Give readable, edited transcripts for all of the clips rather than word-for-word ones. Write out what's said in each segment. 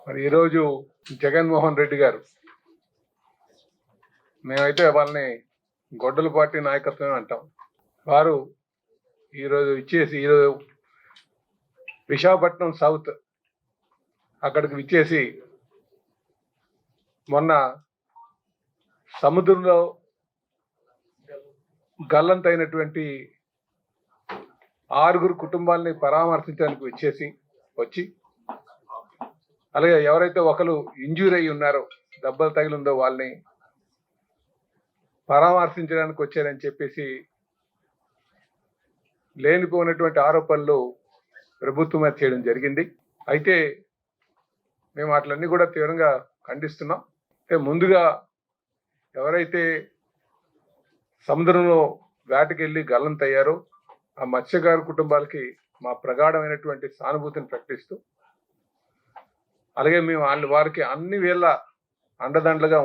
మరి ఈరోజు జగన్మోహన్ రెడ్డి గారు, మేమైతే వాళ్ళని గొడ్డల పార్టీ నాయకత్వమే అంటాం, వారు ఈరోజు విశాఖపట్నం సౌత్ అక్కడికి విచ్చేసి మొన్న సముద్రంలో గల్లంతైనటువంటి 6 కుటుంబాలని పరామర్శించడానికి వచ్చి అలాగే ఎవరైతే ఒకరు ఇంజ్యూర్ అయ్యి ఉన్నారో, దెబ్బలు తగిలిందో వాళ్ళని పరామర్శించడానికి వచ్చారని చెప్పేసి లేనిపోయినటువంటి ఆరోపణలు ప్రభుత్వం మీద చేయడం జరిగింది. అయితే మేము వాటిలన్నీ కూడా తీవ్రంగా ఖండిస్తున్నాం. అంటే ముందుగా ఎవరైతే సముద్రంలో వేటకెళ్ళి గల్లంతయ్యారో ఆ మత్స్యకారు కుటుంబాలకి మా ప్రగాఢమైనటువంటి సానుభూతిని ప్రకటిస్తూ, అలాగే మేము వారికి అన్ని వేళ అండదండలుగా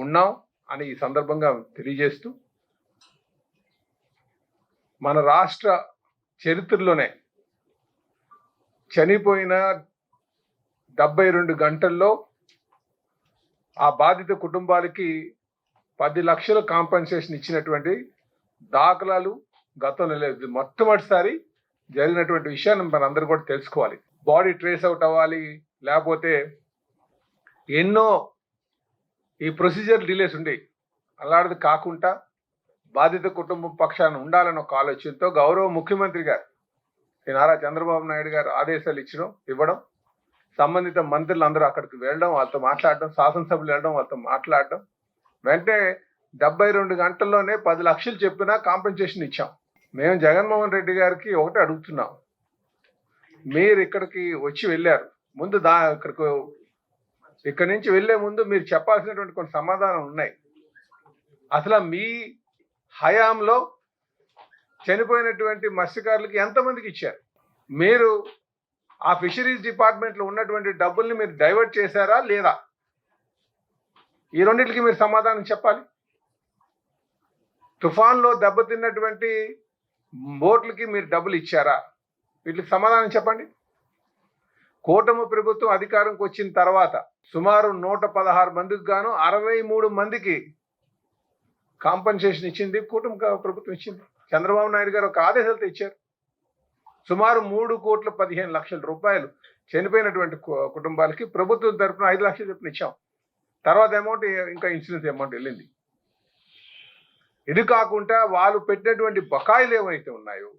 ఉన్నాం అని ఈ సందర్భంగా తెలియజేస్తూ, మన రాష్ట్ర చరిత్రలోనే చనిపోయిన 72 గంటల్లో ఆ బాధిత కుటుంబాలకి 10 లక్షల కాంపెన్సేషన్ ఇచ్చినటువంటి దాఖలాలు గతంలో లేదు. మొట్టమొదటిసారి జరిగినటువంటి విషయాన్ని మనందరూ కూడా తెలుసుకోవాలి. బాడీ ట్రేస్ అవుట్ అవ్వాలి, లేకపోతే ఎన్నో ఈ ప్రొసీజర్ డిలేస్ ఉండేవి. అలాంటిది కాకుండా బాధిత కుటుంబం పక్షాన ఉండాలని ఒక ఆలోచనతో గౌరవ ముఖ్యమంత్రి గారు నారా చంద్రబాబు నాయుడు గారు ఆదేశాలు ఇవ్వడం, సంబంధిత మంత్రులు అందరూ అక్కడికి వెళ్ళడం, వాళ్ళతో మాట్లాడడం, శాసనసభ్యులు వెళ్ళడం, వాళ్ళతో మాట్లాడడం, వెంటనే 72 గంటల్లోనే 10 లక్షలు చెప్పినా కాంపెన్సేషన్ ఇచ్చాం. మేము జగన్మోహన్ రెడ్డి గారికి ఒకటి అడుగుతున్నాం, మీరు ఇక్కడికి వచ్చి వెళ్ళారు, ముందు ఇక్కడి నుంచి వెళ్లే ముందు మీరు చెప్పాల్సినటువంటి కొన్ని సమాధానం ఉన్నాయి. అసలు మీ హయాంలో చనిపోయినటువంటి మత్స్యకారులకి ఎంతమందికి ఇచ్చారు? మీరు ఆ ఫిషరీస్ డిపార్ట్మెంట్లో ఉన్నటువంటి డబ్బుల్ని మీరు డైవర్ట్ చేశారా లేదా? ఈ రెండింటికి మీరు సమాధానం చెప్పాలి. తుఫాన్లో దెబ్బతిన్నటువంటి బోట్లకి మీరు డబ్బులు ఇచ్చారా? వీటికి సమాధానం చెప్పండి. కూటమి ప్రభుత్వం అధికారంకి వచ్చిన తర్వాత సుమారు 116 మందికి గాను 63 మందికి కాంపెన్సేషన్ ఇచ్చింది కూటమి ప్రభుత్వం ఇచ్చింది. చంద్రబాబు నాయుడు గారు ఒక ఆదేశాలతో ఇచ్చారు. సుమారు 3,15,00,000 రూపాయలు చనిపోయినటువంటి కుటుంబాలకి ప్రభుత్వం తరఫున 5 లక్షలు చొప్పున ఇచ్చాం. తర్వాత అమౌంట్ ఇంకా ఇన్సూరెన్స్ అమౌంట్ వెళ్ళింది. ఇది కాకుండా వాళ్ళు పెట్టినటువంటి బకాయిలు ఏవైతే ఉన్నాయో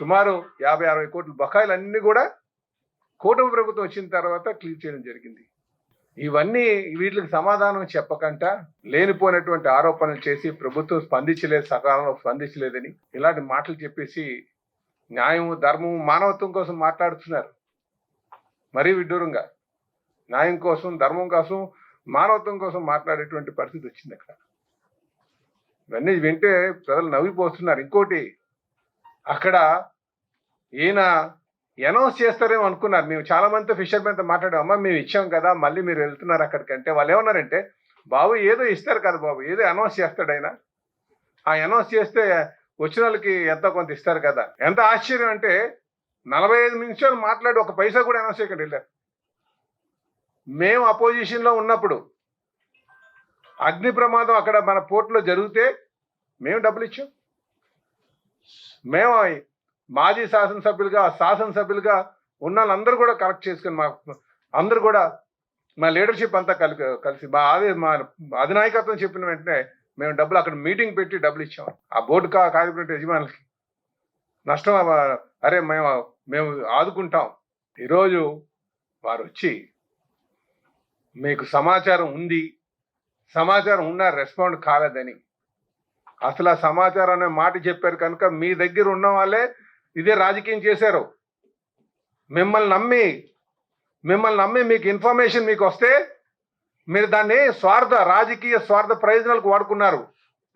సుమారు 50-60 కోట్ల బకాయిలు అన్ని కూడా కూటమి ప్రభుత్వం వచ్చిన తర్వాత క్లియర్ చేయడం జరిగింది. ఇవన్నీ వీటికి సమాధానం చెప్పకుండా లేనిపోయినటువంటి ఆరోపణలు చేసి ప్రభుత్వం సకాలంలో స్పందించలేదని ఇలాంటి మాటలు చెప్పేసి న్యాయము, ధర్మము, మానవత్వం కోసం మాట్లాడుతున్నారు. మరీ విడ్డూరంగా న్యాయం కోసం, ధర్మం కోసం, మానవత్వం కోసం మాట్లాడేటువంటి పరిస్థితి వచ్చింది అక్కడ. ఇవన్నీ వింటే ప్రజలు నవ్విపోతున్నారు. ఇంకోటి, అక్కడ ఈయన అనౌన్స్ చేస్తారేమో అనుకున్నారు. మేము చాలా మందితో ఫిషర్మెన్తో మాట్లాడాం, అమ్మ మేము ఇచ్చాం కదా మళ్ళీ మీరు వెళ్తున్నారు అక్కడికంటే, వాళ్ళు ఏమన్నారంటే, బాబు ఏదో ఇస్తారు కదా బాబు, ఏదో అనౌన్స్ చేస్తాడు ఆయన, ఆ అనౌన్స్ చేస్తే వచ్చిన వాళ్ళకి ఎంతో కొంత ఇస్తారు కదా. ఎంత ఆశ్చర్యం అంటే 45 నిమిషాలు మాట్లాడి ఒక పైసా కూడా అనౌన్స్ చేయకుండా వెళ్ళారు. మేము అపోజిషన్లో ఉన్నప్పుడు అగ్ని ప్రమాదం అక్కడ మన పోర్టులో జరిగితే మేము డబ్బులు ఇచ్చాం. మేము మాజీ శాసనసభ్యులుగా ఉన్న వాళ్ళందరూ కూడా కలెక్ట్ చేసుకుని అందరూ కూడా మా లీడర్షిప్ అంతా కలిసి మా అధినాయకత్వం చెప్పిన వెంటనే మేము డబ్బులు అక్కడ మీటింగ్ పెట్టి డబ్బులు ఇచ్చాం. ఆ బోర్డు కార్పొరేట్ యజమానులకి నష్టం, అరే మేము ఆదుకుంటాం. ఈరోజు వారు వచ్చి మీకు సమాచారం ఉంది, సమాచారం ఉన్నా రెస్పాండ్ కాలేదని, అసలు ఆ సమాచారం అనే మాట చెప్పారు కనుక మీ దగ్గర ఉన్న వాళ్ళే ఇదే రాజకీయం చేశారు. మిమ్మల్ని నమ్మి మీకు ఇన్ఫర్మేషన్ మీకు వస్తే మీరు దాన్ని రాజకీయ స్వార్థ ప్రయోజనాలకు వాడుకున్నారు.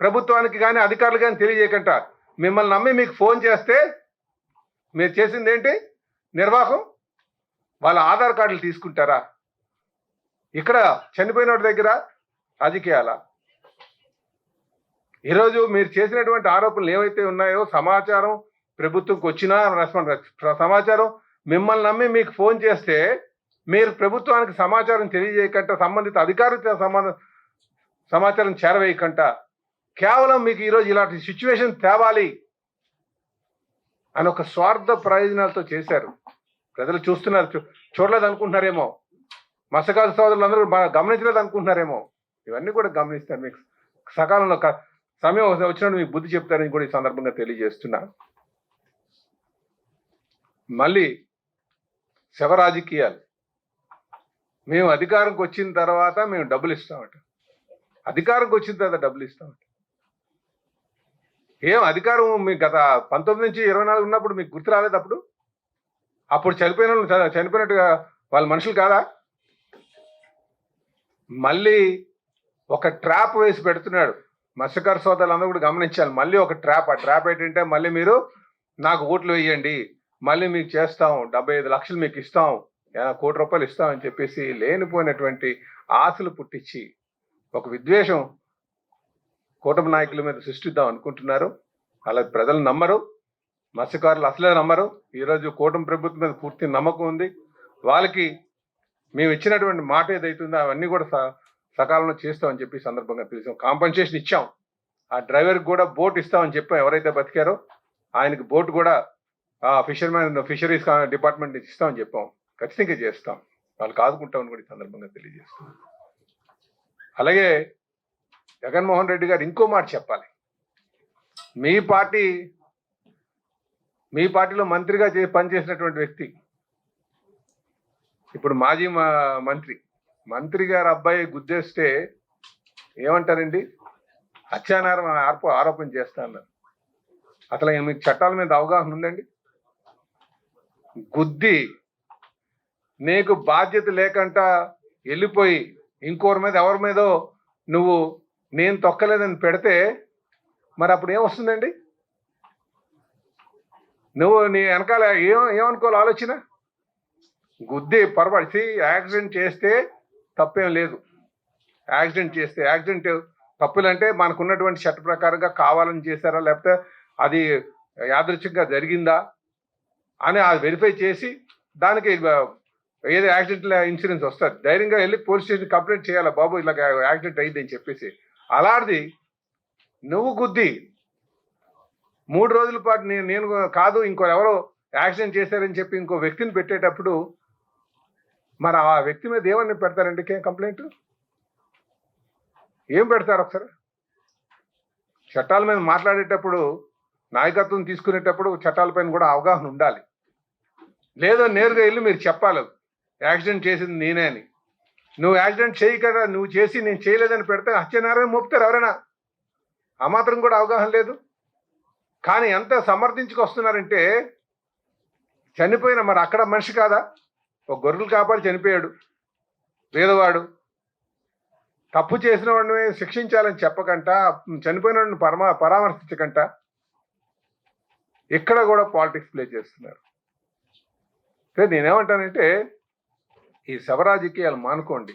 ప్రభుత్వానికి కానీ అధికారులు కానీ తెలియజేయకుండా మిమ్మల్ని నమ్మి మీకు ఫోన్ చేస్తే మీరు చేసింది ఏంటి? నిర్వాహకం. వాళ్ళ ఆధార్ కార్డులు తీసుకుంటారా? ఇక్కడ చనిపోయిన వాడి దగ్గర రాజకీయాల? ఈరోజు మీరు చేసినటువంటి ఆరోపణలు ఏవైతే ఉన్నాయో సమాచారం ప్రభుత్వంకి వచ్చినా రెస్పాండ్ సమాచారం మిమ్మల్ని నమ్మి మీకు ఫోన్ చేస్తే మీరు ప్రభుత్వానికి సమాచారం తెలియజేయకుండా సంబంధిత అధికారులతో సమాచారం చేరవేయకుండా కేవలం మీకు ఈరోజు ఇలాంటి సిచ్యువేషన్ తేవాలి అని ఒక స్వార్థ ప్రయోజనాలతో చేశారు. ప్రజలు చూస్తున్నారు, చూడలేదు అనుకుంటున్నారేమో, మత్స్యకారు సోదరులందరూ బాగా గమనించలేదు అనుకుంటున్నారేమో. ఇవన్నీ కూడా గమనిస్తారు. మీకు సకాలంలో సమయం వచ్చినట్టు మీకు బుద్ధి చెప్తారని కూడా ఈ సందర్భంగా తెలియజేస్తున్నా. మళ్ళీ శవ రాజకీయాలు. మేము అధికారంకి వచ్చిన తర్వాత మేము డబ్బులు ఇస్తామట. అధికారంకి వచ్చిన తర్వాత డబ్బులు ఇస్తామట. ఏం అధికారం మీకు గత 19 నుంచి 24 ఉన్నప్పుడు మీకు గుర్తు రాలేదు? అప్పుడు చనిపోయినట్టుగా వాళ్ళ మనుషులు కాదా? మళ్ళీ ఒక ట్రాప్ వేసి పెడుతున్నాడు. మత్స్యకారు సోదరులందరూ కూడా గమనించాలి. మళ్ళీ ఒక ట్రాప్. ఆ ట్రాప్ ఏంటంటే మళ్ళీ మీరు నాకు ఓట్లు వేయండి, మళ్ళీ మీకు చేస్తాం, 75 లక్షలు మీకు ఇస్తాం, 1 కోటి రూపాయలు ఇస్తాం అని చెప్పేసి లేనిపోయినటువంటి ఆశలు పుట్టించి ఒక విద్వేషం కూటమి నాయకుల మీద సృష్టిద్దాం అనుకుంటున్నారు. అలా ప్రజలు నమ్మరు, మత్స్యకారులు అసలే నమ్మరు. ఈరోజు కూటమి ప్రభుత్వం మీద పూర్తి నమ్మకం ఉంది. వాళ్ళకి మేము ఇచ్చినటువంటి మాట ఏదైతుందో అవన్నీ కూడా సకాలంలో చేస్తామని చెప్పి సందర్భంగా తెలిసాం. కాంపన్సేషన్ ఇచ్చాం. ఆ డ్రైవర్కి కూడా బోట్ ఇస్తామని చెప్పాం. ఎవరైతే బతికారో ఆయనకి బోట్ కూడా ఫిషరీస్ డిపార్ట్మెంట్ నుంచి ఇస్తామని చెప్పాం. ఖచ్చితంగా చేస్తాం. వాళ్ళకి ఆదుకుంటామని కూడా ఈ సందర్భంగా తెలియజేస్తాం. అలాగే జగన్మోహన్ రెడ్డి గారు ఇంకో మాట చెప్పాలి. మీ పార్టీలో మంత్రిగా పనిచేసినటువంటి వ్యక్తి, ఇప్పుడు మాజీ మంత్రి గారు అబ్బాయి గుద్దేస్తే ఏమంటారండి? హత్యానేరం ఆరోపణ చేస్తా అన్నారు. అసలు మీకు చట్టాల మీద అవగాహన ఉందండి? గుద్ది నీకు బాధ్యత లేకుండా వెళ్ళిపోయి ఇంకోరి మీద ఎవరి మీదో నువ్వు నేను తొక్కలేదని పెడితే మరి అప్పుడు ఏమొస్తుందండి? నువ్వు నీ వెనకాల ఏమనుకోవాలి ఆలోచన? గుద్ది పొరపాటు యాక్సిడెంట్ చేస్తే తప్పేం లేదు. యాక్సిడెంట్ తప్పులంటే మనకున్నటువంటి చట్ట ప్రకారంగా కావాలని చేశారా, లేకపోతే అది యాదృచ్ఛికంగా జరిగిందా అని అది వెరిఫై చేసి దానికి ఏదో యాక్సిడెంట్ ఇన్సూరెన్స్ వస్తుంది. ధైర్యంగా వెళ్ళి పోలీస్ స్టేషన్ కంప్లైంట్ చేయాలి, బాబు ఇలా యాక్సిడెంట్ అయ్యింది అని చెప్పేసి. అలాంటిది నువ్వు గుద్ది 3 రోజుల పాటు నేను కాదు ఇంకో ఎవరో యాక్సిడెంట్ చేశారని చెప్పి ఇంకో వ్యక్తిని పెట్టేటప్పుడు మరి ఆ వ్యక్తి మీద ఏమని పెడతారండి కంప్లైంట్? ఏం పెడతారు? ఒకసారి చట్టాల మీద మాట్లాడేటప్పుడు, నాయకత్వం తీసుకునేటప్పుడు చట్టాలపైన కూడా అవగాహన ఉండాలి. లేదో నేరుగా వెళ్ళి మీరు చెప్పాలి యాక్సిడెంట్ చేసింది నేనే అని. నువ్వు యాక్సిడెంట్ చేయి కదా, నువ్వు చేసి నేను చేయలేదని పెడితే హత్యానేరం మోపుతారు ఎవరైనా. ఆ మాత్రం కూడా అవగాహన లేదు. కానీ ఎంత సమర్థించుకొస్తున్నారంటే చనిపోయిన మరి అక్కడ మనిషి కాదా? ఒక గొర్రెలు కాపాడి చనిపోయాడు పేదవాడు. తప్పు చేసిన వాడిని శిక్షించాలని చెప్పకంట, చనిపోయిన వాడిని పరామర్శించకంట ఇక్కడ కూడా పాలిటిక్స్ ప్లే చేస్తున్నారు. నేనేమంటానంటే ఈ శవ రాజకీయాలు మానుకోండి.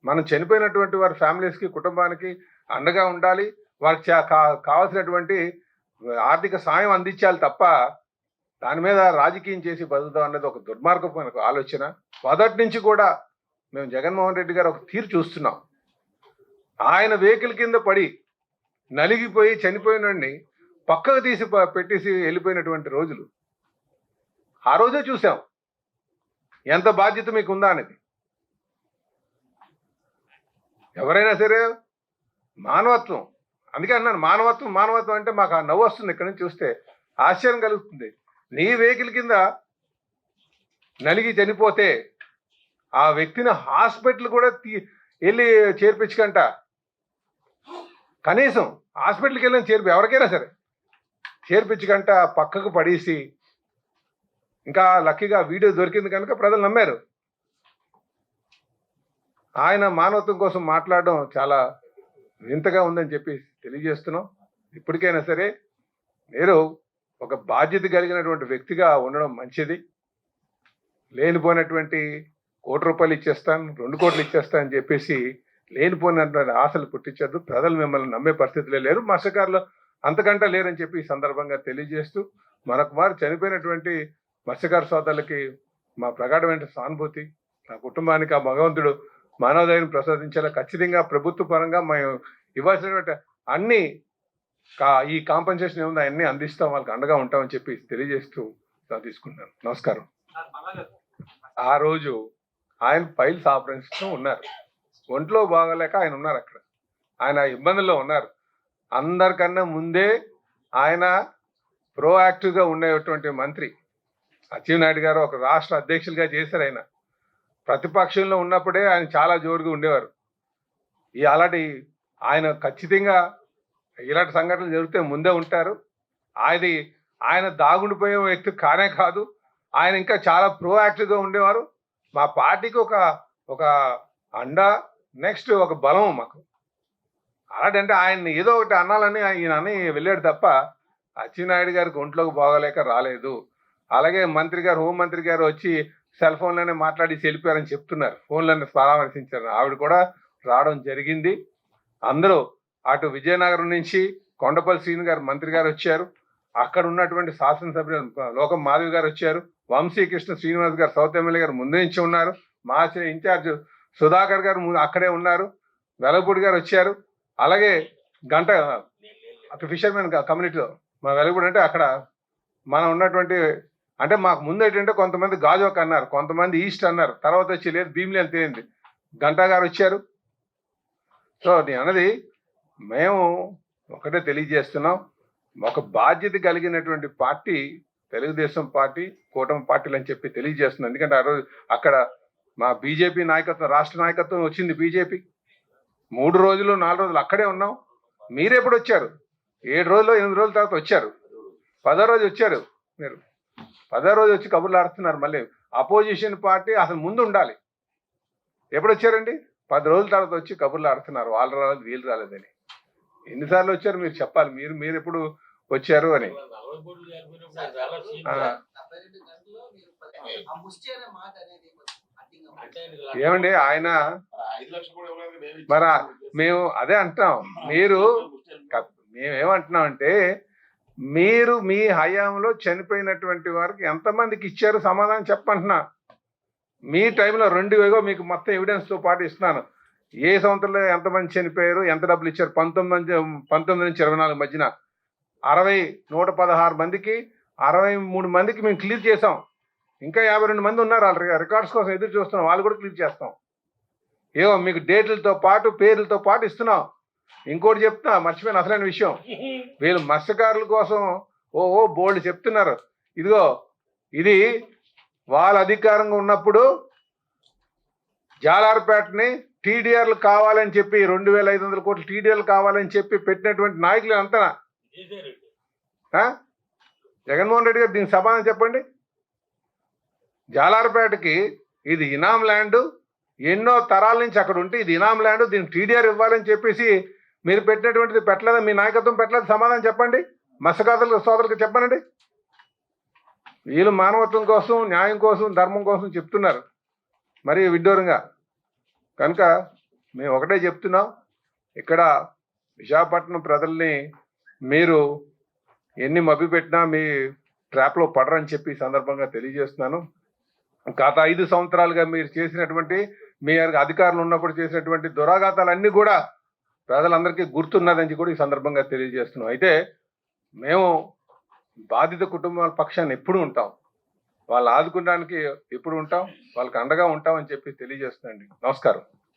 మనం చనిపోయినటువంటి వారి ఫ్యామిలీస్కి, కుటుంబానికి అండగా ఉండాలి. వారికి కావాల్సినటువంటి ఆర్థిక సాయం అందించాలి తప్ప దాని మీద రాజకీయం చేసి బతుకుతాం అన్నది ఒక దుర్మార్గమైన ఆలోచన. మొదటి నుంచి కూడా మేము జగన్మోహన్ రెడ్డి గారు ఒక తీరు చూస్తున్నాం. ఆయన వెహికల్ కింద పడి నలిగిపోయి చనిపోయినండి పక్కకు తీసి పెట్టేసి వెళ్ళిపోయినటువంటి రోజులు ఆ రోజే చూసాం. ఎంత బాధ్యత మీకు ఉందా అనేది. ఎవరైనా సరే మానవత్వం, అందుకే అన్నాను మానవత్వం అంటే మాకు ఆ నవ్వు వస్తుంది. ఇక్కడ నుంచి చూస్తే ఆశ్చర్యం కలుగుతుంది. నీ వెహికల్ కింద నలిగి చనిపోతే ఆ వ్యక్తిని హాస్పిటల్ కూడా వెళ్ళి చేర్పించకంట. కనీసం హాస్పిటల్కి వెళ్ళిన ఎవరికైనా సరే చేర్పించకంట పక్కకు పడేసి, ఇంకా లక్కీగా వీడియో దొరికింది కనుక ప్రజలు నమ్మారు. ఆయన మానవత్వం కోసం మాట్లాడడం చాలా వింతగా ఉందని చెప్పి తెలియజేస్తున్నాం. ఇప్పటికైనా సరే మీరు ఒక బాధ్యత కలిగినటువంటి వ్యక్తిగా ఉండడం మంచిది. లేనిపోయినటువంటి 1 కోటి రూపాయలు ఇచ్చేస్తాను, 2 కోట్లు ఇచ్చేస్తాను అని చెప్పేసి లేనిపోయినటువంటి ఆశలు పుట్టించద్దు. ప్రజలు మిమ్మల్ని నమ్మే పరిస్థితులే లేరు, మత్స్యకారులు అంతకంటే లేరని చెప్పి ఈ సందర్భంగా తెలియజేస్తూ మరొక వారు చనిపోయినటువంటి మత్స్యకార సోదరులకి మా ప్రగాఢమైన సానుభూతి. నా కుటుంబానికి ఆ భగవంతుడు మానవదయను ప్రసాదించేలా ఖచ్చితంగా ప్రభుత్వ పరంగా మేము ఇవ్వాల్సినటువంటి అన్ని ఈ కాంపెన్సేషన్ ఏముందో అన్ని అందిస్తాం, వాళ్ళకి అండగా ఉంటామని చెప్పి తెలియజేస్తూ తీసుకుంటున్నాను. నమస్కారం. ఆ రోజు ఆయన ఫైల్స్ ఆపరేషన్ ఉన్నారు, ఒంట్లో బాగోలేక ఆయన ఉన్నారు, అక్కడ ఆయన ఇబ్బందుల్లో ఉన్నారు. అందరికన్నా ముందే ఆయన ప్రోయాక్టివ్గా ఉండేటువంటి మంత్రి అచ్చెన్నాయుడు గారు ఒక రాష్ట్ర అధ్యక్షులుగా చేశారు. ఆయన ప్రతిపక్షంలో ఉన్నప్పుడే ఆయన చాలా జోరుగా ఉండేవారు. అలాంటి ఆయన ఖచ్చితంగా ఇలాంటి సంఘటనలు జరిగితే ముందే ఉంటారు. ఆయన దాగుండిపోయే వ్యక్తి కానే కాదు, ఆయన ఇంకా చాలా ప్రోయాక్టివ్గా ఉండేవారు. మా పార్టీకి ఒక అండ, నెక్స్ట్ ఒక బలం మాకు. అలాంటి ఆయన్ని ఏదో ఒకటి అనాలని ఈయన అని వెళ్ళాడు తప్ప అచ్చెన్నాయుడు గారికి ఒంట్లోకి బాగోలేక రాలేదు. అలాగే మంత్రి గారు, హోంమంత్రి గారు వచ్చి సెల్ ఫోన్లోనే మాట్లాడి వెళ్ళిపోయారని చెప్తున్నారు, ఫోన్లోనే పరామర్శించారు. ఆవిడ కూడా రావడం జరిగింది. అందరూ అటు విజయనగరం నుంచి కొండపల్లి శ్రీను గారు మంత్రి గారు వచ్చారు, అక్కడ ఉన్నటువంటి శాసనసభ్యులు లోకం మాధవి గారు వచ్చారు, వంశీకృష్ణ శ్రీనివాస్ గారు సౌత్ ఎమ్మెల్యే గారు ముందు నుంచి ఉన్నారు, మా ఇన్ఛార్జ్ సుధాకర్ గారు అక్కడే ఉన్నారు, వెలగపూడి గారు వచ్చారు. అలాగే గంట అక్కడ ఫిషర్మెన్ కమ్యూనిటీలో మా వెలగపూడి అంటే అక్కడ మనం ఉన్నటువంటి అంటే మాకు ముందు ఏంటంటే కొంతమంది గాజోక్ అన్నారు, కొంతమంది ఈస్ట్ అన్నారు, తర్వాత వచ్చి లేదు భీమిలి అని తేలింది. గంటా గారు వచ్చారు. సో నేను అన్నది మేము ఒకటే తెలియజేస్తున్నాం, ఒక బాధ్యత కలిగినటువంటి పార్టీ తెలుగుదేశం పార్టీ, కూటమి పార్టీలు అని చెప్పి తెలియజేస్తున్నాం. ఎందుకంటే ఆ రోజు అక్కడ మా బీజేపీ నాయకత్వం, రాష్ట్ర నాయకత్వం వచ్చింది. బీజేపీ 3 రోజులు 4 రోజులు అక్కడే ఉన్నాం. మీరెప్పుడు వచ్చారు? 7 రోజులు 8 రోజుల తర్వాత వచ్చారు. 10వ రోజు వచ్చారు. మీరు 10వ రోజు వచ్చి కబుర్లు ఆడుతున్నారు. మళ్ళీ అపోజిషన్ పార్టీ అసలు ముందు ఉండాలి. ఎప్పుడు వచ్చారండి? 10 రోజుల తర్వాత వచ్చి కబుర్లు ఆడుతున్నారు, వాళ్ళు రాలేదు వీళ్ళు రాలేదని. ఎన్నిసార్లు వచ్చారు మీరు చెప్పాలి. మీరు ఎప్పుడు వచ్చారు అని. ఏమండి ఆయన మరి మేము అదే అంటున్నాం. మేమేమంటున్నాం అంటే మీరు మీ హయాంలో చనిపోయినటువంటి వారికి ఎంతమందికి ఇచ్చారు సమాధానం చెప్పంటున్నా. మీ టైంలో 2000 మీకు మొత్తం ఎవిడెన్స్తో పాటు ఇస్తున్నాను. ఏ సంవత్సరంలో ఎంతమంది చనిపోయారు, ఎంత డబ్బులు ఇచ్చారు. 19 నుంచి 24 మధ్యన 116 మందికి 63 మందికి మేము క్లియర్ చేసాం. ఇంకా 52 మంది ఉన్నారు, వాళ్ళ రికార్డ్స్ కోసం ఎదురు చూస్తున్నాం, వాళ్ళు కూడా క్లియర్ చేస్తాం. ఏమో మీకు డేట్లతో పాటు పేర్లతో పాటు ఇస్తున్నాం. ఇంకోటి చెప్తున్నా, మర్చిపోయిన అసలైన విషయం, వీళ్ళు మత్స్యకారుల కోసం బోల్డ్ చెప్తున్నారు. ఇదిగో ఇది వాళ్ళ అధికారంగా ఉన్నప్పుడు జాలార్పేటని టీడీఆర్లు కావాలని చెప్పి 2500 కోట్లు టీడీఆర్లు కావాలని చెప్పి పెట్టినటువంటి నాయకులు అంతా జగన్మోహన్ రెడ్డి గారు దీనికి సమాధానం చెప్పండి. జాలార్పేటకి ఇది ఇనాం ల్యాండ్, ఎన్నో తరాల నుంచి అక్కడ ఉంటే ఇది ఇనాం ల్యాండ్, దీనికి టీడీఆర్ ఇవ్వాలని చెప్పేసి మీరు పెట్టినటువంటిది పెట్టలేదా? మీ నాయకత్వం పెట్టలేదు? సమాధానం చెప్పండి. మత్స్యకారుల సోదరులకు చెప్పనండి. వీళ్ళు మానవత్వం కోసం, న్యాయం కోసం, ధర్మం కోసం చెప్తున్నారు మరి విడ్డూరంగా. కనుక మేము ఒకటే చెప్తున్నాం, ఇక్కడ విశాఖపట్నం ప్రజల్ని మీరు ఎన్ని మభ్యపెట్టినా మీ ట్రాప్లో పడరని చెప్పి సందర్భంగా తెలియజేస్తున్నాను. గత 5 సంవత్సరాలుగా మీరు చేసినటువంటి, మీ అధికారులు ఉన్నప్పుడు చేసినటువంటి దురాఘాతాలన్నీ కూడా ప్రజలందరికీ గుర్తున్నదని కూడా ఈ సందర్భంగా తెలియజేస్తున్నాం. అయితే మేము బాధిత కుటుంబాల పక్షాన్ని ఎప్పుడు ఉంటాం, వాళ్ళు ఆదుకోవడానికి ఎప్పుడు ఉంటాం, వాళ్ళకి అండగా ఉంటామని చెప్పి తెలియజేస్తున్నాండి. నమస్కారం.